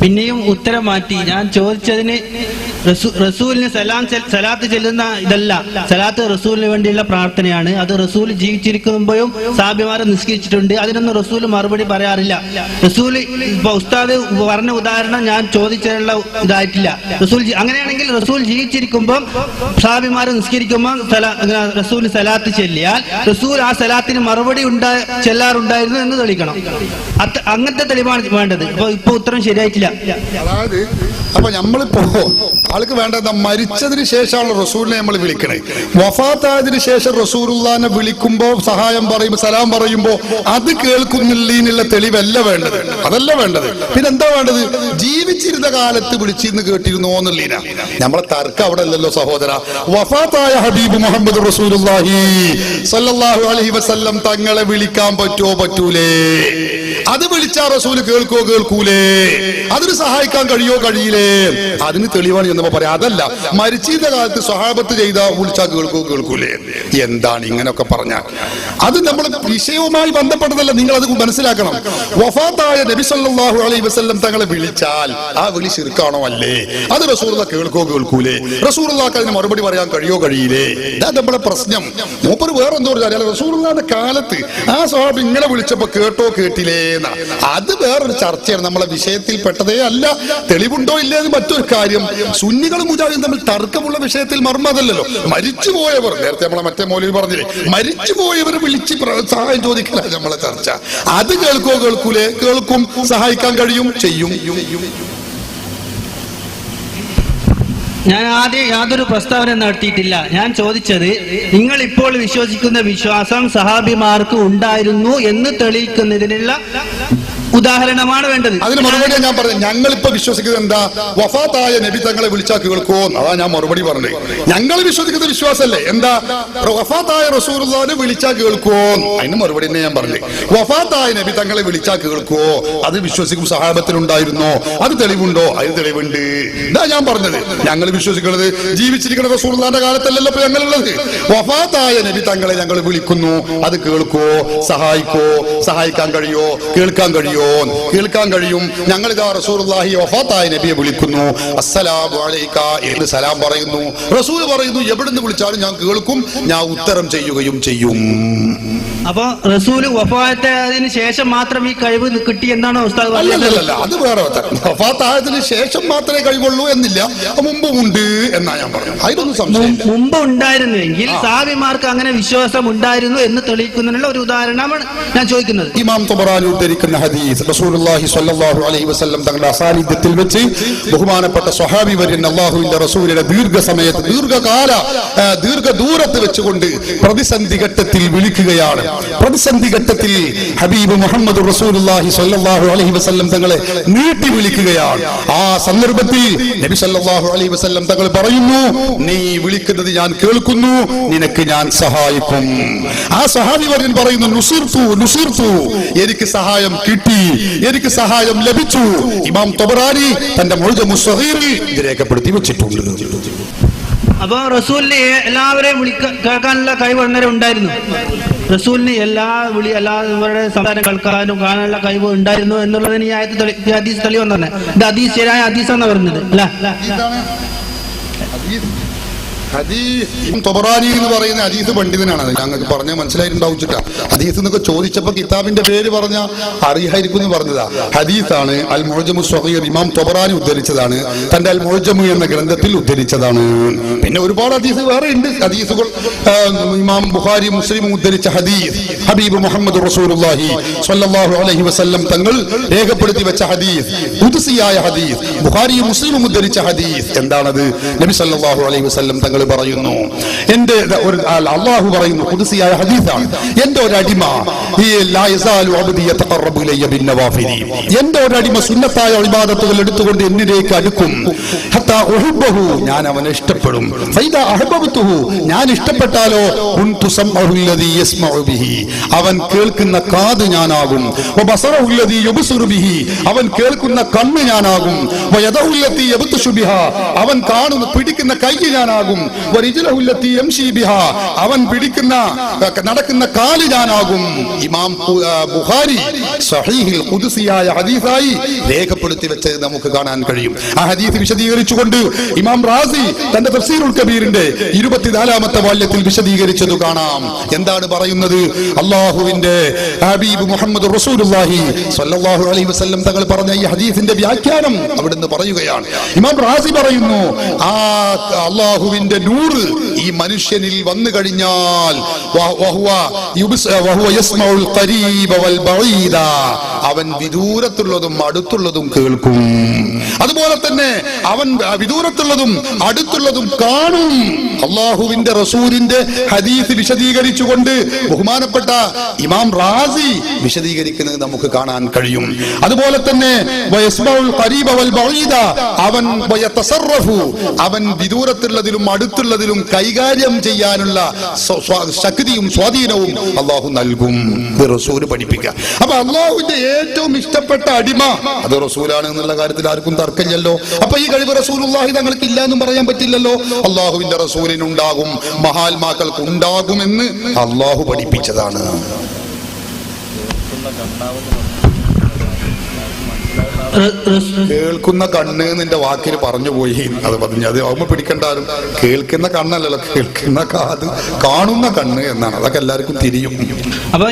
പിന്നെയും ഉത്തരം മാറ്റി. ഞാൻ ചോദിച്ചതിന് റസൂലിന് സലാത്ത് ചെല്ലുന്ന ഇതല്ല, സലാത്ത് റസൂലിന് വേണ്ടിയുള്ള പ്രാർത്ഥനയാണ്. അത് റസൂൽ ജീവിച്ചിരിക്കുമ്പോഴും സാബിമാരെ നിസ്കരിച്ചിട്ടുണ്ട്. അതിനൊന്നും റസൂൽ മറുപടി പറയാറില്ല. റസൂൽ ഇപ്പൊ ഉസ്താദ് പറഞ്ഞ ഉദാഹരണം ഞാൻ ചോദിച്ചതിനുള്ള ഇതായിട്ടില്ല. റസൂൽ അങ്ങനെയാണെങ്കിൽ റസൂൽ ജീവിച്ചിരിക്കുമ്പോൾ സാബിമാരെ നിസ്കരിക്കുമ്പോൾ റസൂൽ സലാത്ത് ചെല്ലിയാൽ റസൂൽ ആ സലാത്തിന് മറുപടി ചെല്ലാറുണ്ടായിരുന്നു എന്ന് തെളിയിക്കണം. അങ്ങനത്തെ തെളിവാണ് വേണ്ടത്. ഇപ്പൊ ഉത്തരം ശരിയായിട്ടില്ല. അതായത് അപ്പൊ നമ്മളിപ്പോ ആൾക്ക് വേണ്ടത് മരിച്ചതിന് ശേഷമാണ് റസൂലിനെ നമ്മൾ വിളിക്കണേ. വഫാത്തായതിനു ശേഷം റസൂലുള്ളാഹിനെ വിളിക്കുമ്പോ സഹായം പറയുമ്പോ സലാം പറയുമ്പോ അത് കേൾക്കുന്നില്ല തെളിവല്ല വേണ്ടത്, അതല്ല വേണ്ടത്. പിന്നെന്താ വേണ്ടത്? ജീവിച്ചിരുന്ന കാലത്ത് വിളിച്ചിരുന്ന് കേട്ടിരുന്നോ എന്നുള്ളീന. നമ്മളെ തർക്കം അവിടെ അല്ലല്ലോ സഹോദര. വഫാത്തായ ഹബീബ് മുഹമ്മദ് റസൂലുള്ളാഹി സ്വല്ലല്ലാഹു അലൈഹി വസല്ലം തങ്ങളെ വിളിക്കാൻ പറ്റുമോ പറ്റൂലേ? അത് വിളിച്ചാ റസൂല് കേൾക്കോ കേൾക്കൂലേ? അതിന് സഹായിക്കാൻ കഴിയോ കഴിയില്ലേ? അതിന് തെളിവാണ് എന്നപ്പോ പറയാം. അതല്ല മരിച്ചിരുന്ന കാലത്ത് സ്വഹാബത്ത് ചെയ്താ വിളിച്ചാൽ കേൾക്കോ കേൾക്കൂലേ? എന്താണ് ഇങ്ങനെയൊക്കെ പറഞ്ഞാൽ? അത് നമ്മൾ വിഷയവുമായി ബന്ധപ്പെട്ടതല്ല. നിങ്ങൾ അത് മനസ്സിലാക്കണം. വഫാത്തായ നബി സല്ലല്ലാഹു അലൈഹി വസല്ലം തങ്ങളെ വിളിച്ചാൽ ആ വിളി ശിർക്കാണോ അല്ലേ? അത് റസൂലുള്ളാഹി കേൾക്കോ കേൾക്കൂലേ? റസൂലുള്ളാഹിക്ക് അതിന് മറുപടി പറയാൻ കഴിയോ കഴിയില്ലേ? ഇതാ നമ്മുടെ പ്രശ്നം. മൂപ്പര് വേറെ എന്തോ പറഞ്ഞാൽ റസൂലുള്ളാഹിന്റെ കാലത്ത് ആ സ്വഹാബി ഇങ്ങനെ വിളിച്ചപ്പോ കേട്ടോ കേട്ടില്ലേ? അത് വേറൊരു ചർച്ചയാണ്, നമ്മളെ വിഷയത്തിൽ പെട്ടതേ അല്ല. തെളിവുണ്ടോ ഇല്ലേ എന്ന് മറ്റൊരു കാര്യം. സുന്നികളും മുജാഹിദും തമ്മിൽ തർക്കമുള്ള വിഷയത്തിൽ മർമ്മം അതല്ലല്ലോ. മരിച്ചുപോയവർ, നേരത്തെ നമ്മളെ മറ്റേ മൗലവി പറഞ്ഞില്ലേ, മരിച്ചുപോയവർ വിളിച്ച് സഹായം ചോദിക്കല നമ്മളെ ചർച്ച. അത് കേൾക്കോ കേൾക്കൂലേ? കേൾക്കും, സഹായിക്കാൻ കഴിയും, ചെയ്യും. ഞാൻ ആദ്യം യാതൊരു പ്രസ്താവന നടത്തിയിട്ടില്ല. ഞാൻ ചോദിച്ചത് നിങ്ങൾ ഇപ്പോൾ വിശ്വസിക്കുന്ന വിശ്വാസം സഹാബിമാർക്ക് ഉണ്ടായിരുന്നു എന്ന് തെളിയിക്കുന്നതിനുള്ള ഉദാഹരണമാണ് വേണ്ടത്. അതിന് മറുപടി ഞാൻ പറഞ്ഞു. ഞങ്ങളിപ്പോ വിശ്വസിക്കുന്നത് എന്താ? വഫാത്തായ നബി തങ്ങളെ വിളിച്ചാൽ കേൾക്കോ? അതാ ഞാൻ മറുപടി പറഞ്ഞത്. ഞങ്ങൾ വിശ്വസിക്കുന്ന വിശ്വാസല്ലേ എന്താ? വഫാത്തായ റസൂലുള്ളാഹിനെ വിളിച്ചാൽ കേൾക്കോ? അതിന് മറുപടി തന്നെ ഞാൻ പറഞ്ഞു. വഫാത്തായ നബി തങ്ങളെ വിളിച്ചാൽ കേൾക്കോ? അത് വിശ്വസിക്കും. സഹാബത്തിനുണ്ടായിരുന്നോ? അത് തെളിവുണ്ടോ? അതിന് തെളിവുണ്ട്. ഇതാ ഞാൻ പറഞ്ഞത്. ഞങ്ങൾ വിശ്വസിക്കുന്നത് ജീവിച്ചിരിക്കുന്ന റസൂലുള്ളാഹിന്റെ കാലത്തല്ലല്ലോ ഇപ്പൊ ഞങ്ങളുള്ളത്. വഫാത്തായ നബി തങ്ങളെ ഞങ്ങൾ വിളിക്കുന്നു. അത് കേൾക്കോ? സഹായിക്കോ? സഹായിക്കാൻ കഴിയോ? കേൾക്കാൻ കഴിയോ? കേൾക്കാൻ കഴിയും. ഞങ്ങൾ ഇതാ റസൂലുള്ളാഹി വഫാത്തായ നബിയെ വിളിക്കുന്നു. അസ്സലാമു അലൈക എന്ന് സലാം പറയുന്നു. റസൂൽ പറയുന്നു എവിടുന്ന് വിളിച്ചാലും ഞാൻ കേൾക്കും, ഞാൻ ഉത്തരം ചെയ്യുകയും ചെയ്യും. അപ്പൊ റസൂൽ വഫാത്തായതിനു ശേഷം മാത്രം ഈ കഴിവ് കിട്ടി എന്നാണ് ഉസ്താദ് പറഞ്ഞത്? അല്ല, അത് വേറെ. വഫാത്തായതിനു ശേഷം മാത്രമേ കഴിവുള്ളൂ എന്നില്ല, മുമ്പും ഉണ്ട് എന്നാ ഞാൻ പറഞ്ഞു. അതിനൊന്നും സംശയം. മുമ്പ് ഉണ്ടായിരുന്നുവെങ്കിൽ സഹാബിമാർക്ക് അങ്ങനെ വിശ്വാസം ഉണ്ടായിരുന്നു എന്ന് തെളിയിക്കുന്നതിനുള്ള ഒരു ഉദാഹരണമാണ് ഞാൻ ചോദിക്കുന്നത്. ഇമാം തബറാനി ഉദ്ധരിക്കുന്ന ഹദീസ്, റസൂലുള്ളാഹി സ്വല്ലല്ലാഹു അലൈഹി വസല്ലം തങ്ങളുടെ അസാന്നിധ്യത്തിൽ വെച്ച് ബഹുമാനപ്പെട്ട സ്വഹാബി വര്യൻ അല്ലാഹുവിന്റെ റസൂലിനെ ദീർഘദൂരത്ത് വെച്ചുകൊണ്ട് പ്രതിസന്ധി ഘട്ടത്തിൽ വിളിക്കുകയാണ്. പ്രതിസന്ധി ഘട്ടത്തിൽ ഹബീബ് മുഹമ്മദ് റസൂലുള്ളാഹി സ്വല്ലല്ലാഹു അലൈഹി വസല്ലം തങ്ങളെ നീട്ടി വിളിക്കുകയാണ്. ആ സന്ദർഭത്തിൽ നബി സല്ലല്ലാഹു അലൈഹി വസല്ലം തങ്ങൾ പറയുന്നു, നീ വിളിക്കുന്നത് ഞാൻ കേൾക്കുന്നു, നിനക്ക് ഞാൻ സഹായിക്കും. ആ സ്വഹാബി വര്യൻ പറയുന്നു, നുസിർതു, എനിക്ക് സഹായം കിട്ടി, എനിക്ക് സഹായം ലഭിച്ചു. ഇമാം തബറാനി തന്റെ മുഅ്ജമുസ് സഗീറിൽ ഇത് രേഖപ്പെടുത്തി വെച്ചിട്ടുണ്ട്. അപ്പൊ റസൂലിന് എല്ലാവരെയും കേൾക്കാനുള്ള കഴിവ് അന്നേരം ഉണ്ടായിരുന്നു. റസൂലിന് എല്ലാവരുടെ സംസാരം കേൾക്കാനും കാണാനുള്ള കഴിവ് ഉണ്ടായിരുന്നു എന്നുള്ളതിന് ഈ ആയത്ത് ഹദീസ് തെളിവെന്ന് തന്നെ. ഇത് ഹദീസ് ശരിയായ ഹദീസാണ് പറയുന്നത് അല്ല. തൊബറാനി എന്ന് പറയുന്ന ഹദീസ് പണ്ഡിതനാണ്. അത് ഞങ്ങൾക്ക് പറഞ്ഞാൽ മനസ്സിലായിട്ടുണ്ടാവില്ല. ഹദീസ് എന്നൊക്കെ ചോദിച്ചപ്പോ കിതാബിന്റെ പേര് പറഞ്ഞ അറിയായിരിക്കും എന്ന് പറഞ്ഞതാ. ഹദീസാണ്. അൽ മുഅ്ജമുസ് സഗീർ ഇമാം തൊബറാനി ഉദ്ധരിച്ചതാണ്. തന്റെ അൽ മുഅ്ജമു എന്ന ഗ്രന്ഥത്തിൽ ഉദ്ധരിച്ചതാണ്. പിന്നെ ഒരുപാട് ഹദീസ് വേറെ ഉണ്ട്. ഹദീസുകൾ ഇമാം ബുഖാരി മുസ്ലിം ഉദ്ധരിച്ച ഹദീസ്, ഹബീബ് മുഹമ്മദ് റസൂലുള്ളാഹി സ്വല്ലല്ലാഹു അലൈഹി വസല്ലം തങ്ങൾ രേഖപ്പെടുത്തി വെച്ച ഹദീസ്, ഖുദ്സിയായ ഹദീസ്, ബുഖാരിയും മുസ്ലിമും ഉദ്ധരിച്ച ഹദീസ്. എന്താണത്? നബി സല്ലല്ലാഹു അലൈഹി വസല്ലം തങ്ങൾ പറയുന്നു, എന്റെ അല്ലാഹു പറയുന്നു, ഖുദ്സിയായ ഹദീസാണ്, എന്റെ ഒരു അടിമ എന്റെ ഒരു അടിമ സുന്നത്തായ ഇബാദത്തുകൾ എടുത്തുകൊണ്ട് എന്നിലേക്ക് അടുക്കും, ഹത്താ ഉഹിബ്ബഹു, ഞാൻ അവനെ ഇഷ്ടപ്പെടും, ഫൈദാ അഹബ്ബതുഹു, ഞാൻ ഇഷ്ടപ്പെട്ടാലോ കുൻതു സമഉഹു അല്ലദീ യസ്മഉ ബിഹി, അവൻ കേൾക്കുന്ന കാത് ഞാനാകും, വബസറഹു അല്ലദീ യുബ്സിറു ബിഹി, അവൻ കേൾക്കുന്ന കണ്ണ് ഞാനാകും, വയദഹു അല്ലദീ യബ്തശു ബിഹാ, അവൻ കാണുന്ന പിടിക്കുന്ന കൈ ഞാനാകും, വരിജ്ലഹു അല്ലത്തി യംശി ബിഹാ, അവൻ പിടിക്കുന്ന നടക്കുന്ന കാല് ഞാനാകും. ഇമാം ബുഖാരി സഹീഹിൽ ഖുദ്സിയായ ഹദീസായി രേഖപ്പെടുത്തി വെച്ചത് നമുക്ക് കാണാൻ കഴിയും. ആ ഹദീസ് വിശദീകരിച്ചുകൊണ്ട് ഇമാം റാസി തന്റെ തഫ്സീറുൽ കബീറിന്റെ 24-ാമത്തെ വാല്യത്തിൽ വിശദീകരിച്ചത് കാണാം. എന്താണ് പറയുന്നത്? അല്ലാഹുവിന്റെ ഹബീബ് മുഹമ്മദ് റസൂലുള്ളാഹി സ്വല്ലല്ലാഹു അലൈഹി വസല്ലം തങ്ങൾ പറഞ്ഞ ഈ ഹദീസിന്റെ വ്യാഖ്യാനം അവിടുന്ന് പറയുകയാണ്. ഇമാം റാസി പറയുന്നു, ആ അല്ലാഹുവിന്റെ നൂർ ഈ മനുഷ്യനിൽ വന്നു കഴിഞ്ഞാൽ അവൻ വിദൂരത്തുള്ളതും അടുത്തുള്ളതും കേൾക്കും. അതുപോലെ തന്നെ അവൻ വിദൂരത്തുള്ളതും അടുത്തുള്ളതും കാണും. അള്ളാഹുവിന്റെ റസൂലിന്റെ ഹദീസ് വിശദീകരിച്ചുകൊണ്ട് ബഹുമാനപ്പെട്ട ഇമാം റാസി വിശദീകരിക്കുന്നത് നമുക്ക് കാണാൻ കഴിയും. അതുപോലെ തന്നെ അവൻ വിദൂരത്തുള്ളതിലും അടുത്തുള്ളതിലും കൈകാര്യം ചെയ്യാനുള്ള ശക്തിയും സ്വാധീനവും അള്ളാഹു നൽകും. ഇത് റസൂല് പഠിപ്പിക്കുക. അപ്പൊ അള്ളാഹുവിന്റെ ഏറ്റവും ഇഷ്ടപ്പെട്ട അടിമ അത് റസൂലാണ് എന്നുള്ള കാര്യത്തിൽ ആർക്കും തർക്കമില്ലല്ലോ. അപ്പൊ ഈ കഴിവ് റസൂലുള്ളാഹി തങ്ങൾക്ക് ഇല്ല എന്നും പറയാൻ പറ്റില്ലല്ലോ. അള്ളാഹുവിന്റെ റസൂലിനുണ്ടാകും, മഹാത്മാക്കൾക്ക് ഉണ്ടാകുമെന്ന് അള്ളാഹു പഠിപ്പിച്ചതാണ്. കേൾക്കുന്ന കണ്ണ് നിന്റെ വാക്കിൽ പറഞ്ഞു പോയി, അത് പറഞ്ഞു. അത് ആവുമ്പോ പിടിക്കണ്ടാരും. കേൾക്കുന്ന കണ്ണല്ലല്ലോ, കേൾക്കുന്ന കാത്, കാണുന്ന കണ്ണ് എന്നാണ്. അതൊക്കെ എല്ലാവർക്കും തിരിയും. അപ്പൊ